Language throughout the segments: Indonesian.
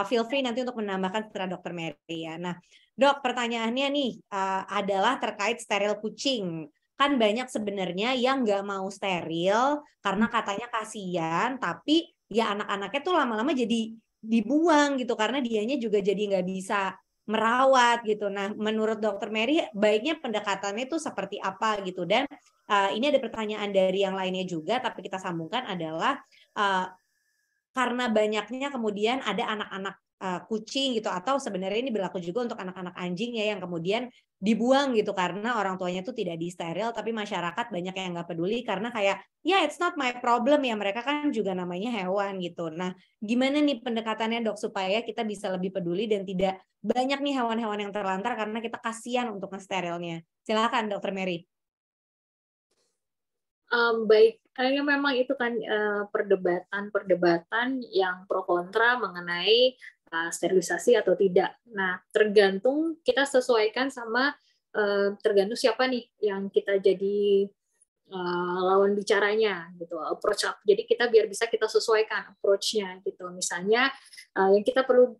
feel free nanti untuk menambahkan setelah Dokter Mary ya. Nah, Dok, pertanyaannya nih adalah terkait steril kucing. Kan banyak sebenarnya yang nggak mau steril karena katanya kasihan, tapi ya anak-anaknya tuh lama-lama jadi dibuang gitu karena dianya juga jadi nggak bisa merawat gitu. Nah, menurut Dokter Mary baiknya pendekatannya itu seperti apa gitu. Dan ini ada pertanyaan dari yang lainnya juga, tapi kita sambungkan adalah karena banyaknya kemudian ada anak-anak kucing gitu, atau sebenarnya ini berlaku juga untuk anak-anak anjing ya yang kemudian dibuang gitu karena orang tuanya tuh tidak disteril, tapi masyarakat banyak yang nggak peduli karena kayak ya it's not my problem ya, mereka kan juga namanya hewan gitu. Nah, gimana nih pendekatannya Dok supaya kita bisa lebih peduli dan tidak banyak nih hewan-hewan yang terlantar karena kita kasihan untuk nge-sterilnya. Silakan Dokter Mary. Baik, ya memang itu kan perdebatan yang pro kontra mengenai sterilisasi atau tidak. Nah, tergantung kita sesuaikan sama tergantung siapa nih yang kita jadi lawan bicaranya gitu, approach up. Jadi kita biar bisa kita sesuaikan approach-nya gitu. Misalnya yang kita perlu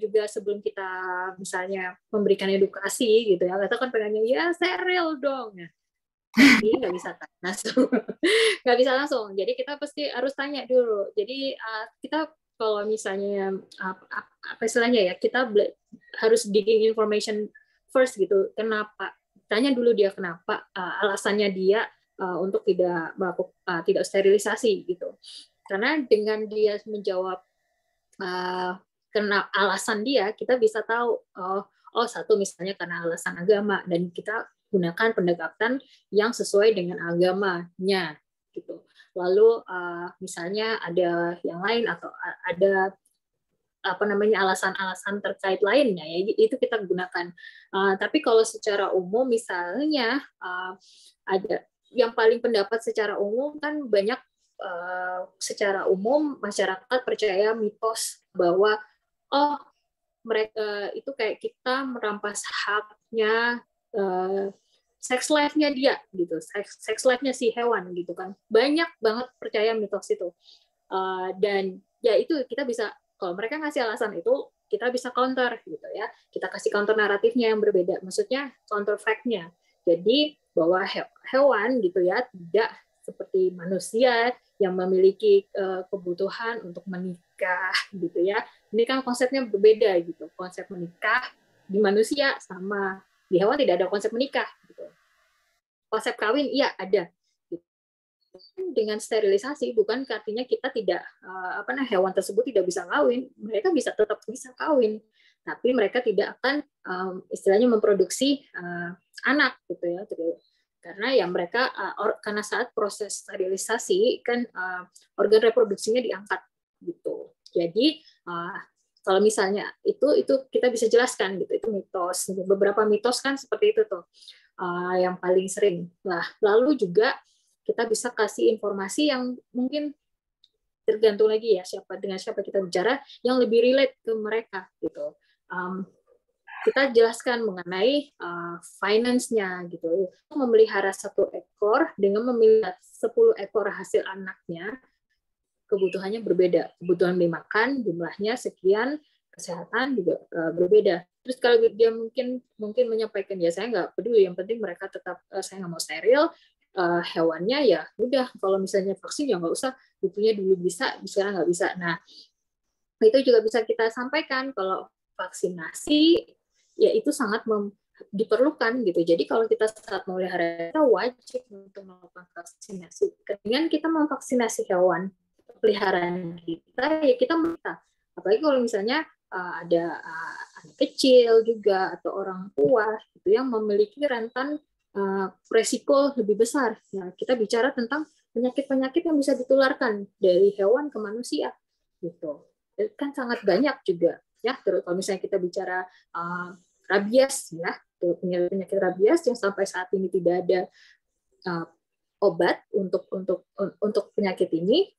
juga sebelum kita misalnya memberikan edukasi gitu ya, kita kan pengennya ya steril dong. Nah, tapi nggak bisa langsung, nggak bisa langsung. Jadi kita pasti harus tanya dulu. Jadi kita kalau misalnya apa istilahnya ya, kita harus digging information first gitu. Kenapa? Tanya dulu dia kenapa, alasannya dia untuk tidak melakukan tidak sterilisasi gitu. Karena dengan dia menjawab karena alasan dia, kita bisa tahu satu misalnya karena alasan agama, dan kita gunakan pendekatan yang sesuai dengan agamanya gitu. Lalu misalnya ada yang lain atau ada apa namanya alasan-alasan terkait lainnya ya, itu kita gunakan. Tapi kalau secara umum misalnya ada yang paling pendapat secara umum kan banyak, secara umum masyarakat percaya mitos bahwa mereka itu kayak kita merampas haknya sex life-nya dia gitu, sex life-nya si hewan gitu kan. Banyak banget percaya mitos itu. Dan ya itu kita bisa, kalau mereka ngasih alasan itu, kita bisa counter gitu ya. Kita kasih counter naratifnya yang berbeda. Maksudnya counter fact-nya. Jadi bahwa hewan gitu ya tidak seperti manusia yang memiliki kebutuhan untuk menikah gitu ya. Ini kan konsepnya berbeda gitu. Konsep menikah di manusia sama di hewan tidak ada konsep menikah gitu. Konsep kawin iya ada. Dengan sterilisasi bukan artinya kita tidak hewan tersebut tidak bisa kawin, mereka tetap bisa kawin, tapi mereka tidak akan istilahnya memproduksi anak gitu ya, karena ya mereka karena saat proses sterilisasi kan organ reproduksinya diangkat gitu. Jadi kalau misalnya itu kita bisa jelaskan gitu, itu mitos. Beberapa mitos kan seperti itu tuh yang paling sering. Nah, lalu juga kita bisa kasih informasi yang mungkin tergantung lagi ya dengan siapa kita bicara yang lebih relate ke mereka gitu. Kita jelaskan mengenai finance-nya gitu. Memelihara 1 ekor dengan memelihara 10 ekor hasil anaknya, kebutuhannya berbeda. Kebutuhan dimakan jumlahnya sekian, kesehatan juga berbeda. Terus kalau dia mungkin menyampaikan ya saya nggak peduli, yang penting mereka tetap saya nggak mau steril, hewannya ya udah, kalau misalnya vaksin ya nggak usah, butuhnya dulu bisa, sekarang nggak bisa. Nah itu juga bisa kita sampaikan kalau vaksinasi ya itu sangat diperlukan gitu. Jadi kalau kita saat memelihara, kita wajib untuk melakukan vaksinasi. Dengan kita memvaksinasi hewan peliharaan kita, ya kita minta. Apalagi kalau misalnya ada anak kecil juga atau orang tua gitu yang memiliki rentan resiko lebih besar. Nah, kita bicara tentang penyakit-penyakit yang bisa ditularkan dari hewan ke manusia gitu. Itu kan sangat banyak juga ya. Terus kalau misalnya kita bicara rabies ya, penyakit rabies yang sampai saat ini tidak ada obat untuk penyakit ini,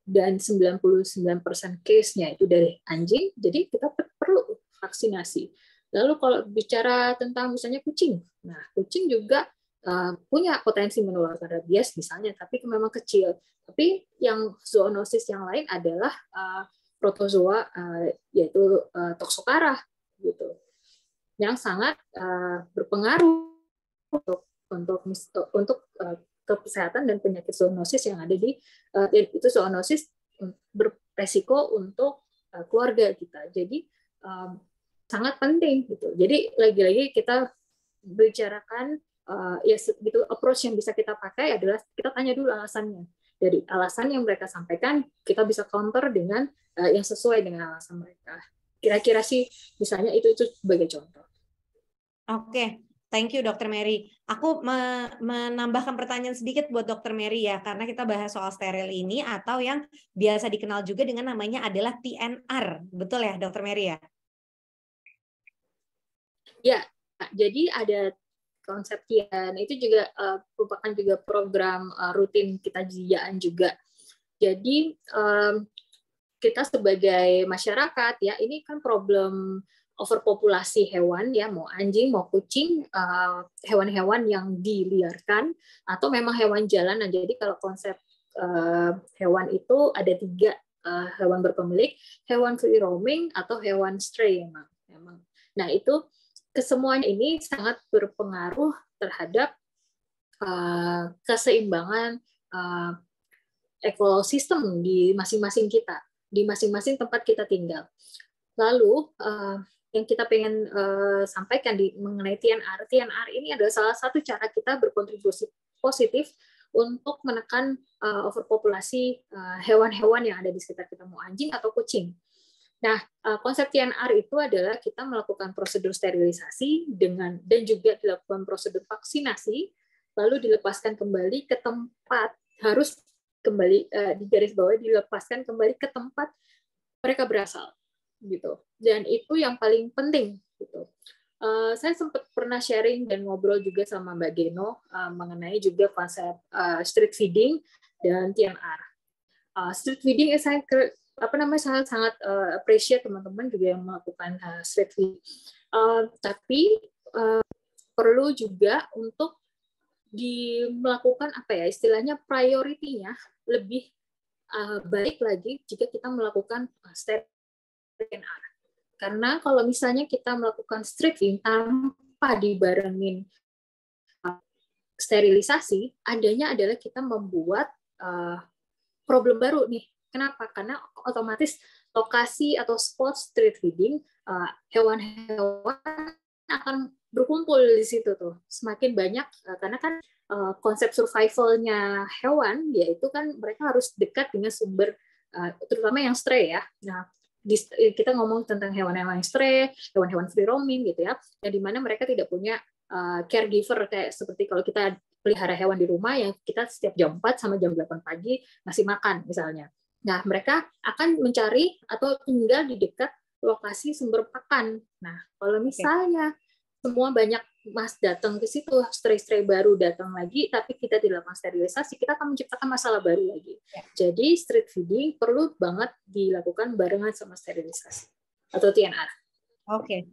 dan 99% case-nya itu dari anjing, jadi kita perlu vaksinasi. Lalu kalau bicara tentang misalnya kucing, nah kucing juga punya potensi menularkan rabies misalnya, tapi memang kecil. Tapi yang zoonosis yang lain adalah protozoa yaitu Toxocara gitu, yang sangat berpengaruh untuk kesehatan dan penyakit zoonosis yang ada di itu zoonosis beresiko untuk keluarga kita. Jadi sangat penting gitu. Jadi lagi-lagi kita bicarakan ya gitu, approach yang bisa kita pakai adalah kita tanya dulu alasannya. Dari alasan yang mereka sampaikan, kita bisa counter dengan yang sesuai dengan alasan mereka. Kira-kira sih misalnya itu sebagai contoh. Oke, thank you Dr. Mary. Aku menambahkan pertanyaan sedikit buat Dr. Mary ya, karena kita bahas soal steril ini atau yang biasa dikenal juga dengan namanya adalah TNR. Betul ya Dr. Mary ya? Ya, jadi ada konsep TNR itu juga merupakan juga program rutin kita Jiyaan juga. Jadi kita sebagai masyarakat ya, ini kan problem overpopulasi hewan ya, mau anjing mau kucing, hewan-hewan yang diliarkan atau memang hewan jalanan. Jadi kalau konsep hewan itu ada 3 hewan berpemilik, hewan free roaming atau hewan stray memang. Nah itu kesemuanya ini sangat berpengaruh terhadap keseimbangan ekosistem di masing-masing kita, di masing-masing tempat kita tinggal. Lalu yang kita pengen sampaikan mengenai TNR ini adalah salah satu cara kita berkontribusi positif untuk menekan overpopulasi hewan-hewan yang ada di sekitar kita, mau anjing atau kucing. Nah, konsep TNR itu adalah kita melakukan prosedur sterilisasi dan juga dilakukan prosedur vaksinasi, lalu dilepaskan kembali ke tempat, harus kembali di garis bawah dilepaskan kembali ke tempat mereka berasal, gitu. Dan itu yang paling penting, gitu. Saya sempat pernah sharing dan ngobrol juga sama Mbak Geno mengenai juga konsep street feeding dan TNR. Street feeding saya sangat appreciate teman-teman juga yang melakukan street feeding. Tapi perlu juga untuk melakukan istilahnya priority-nya lebih baik lagi jika kita melakukan TNR. Karena kalau misalnya kita melakukan street feeding tanpa dibarengin sterilisasi, adanya adalah kita membuat problem baru nih. Kenapa? Karena otomatis lokasi atau spot street feeding, hewan-hewan akan berkumpul di situ tuh. Semakin banyak, karena kan konsep survival-nya hewan, yaitu kan mereka harus dekat dengan sumber, terutama yang stray ya. Nah, kita ngomong tentang hewan-hewan yang stray, hewan-hewan free roaming gitu ya, yang dimana mereka tidak punya caregiver kayak seperti kalau kita pelihara hewan di rumah yang kita setiap jam 4 sama jam 8 pagi ngasih makan misalnya. Nah, mereka akan mencari atau tinggal di dekat lokasi sumber pakan. Nah, kalau misalnya semua banyak datang ke situ, stray-stray baru datang lagi, tapi kita tidak melakukan sterilisasi, kita akan menciptakan masalah baru lagi. Jadi, street feeding perlu banget dilakukan barengan sama sterilisasi atau TNR. Oke,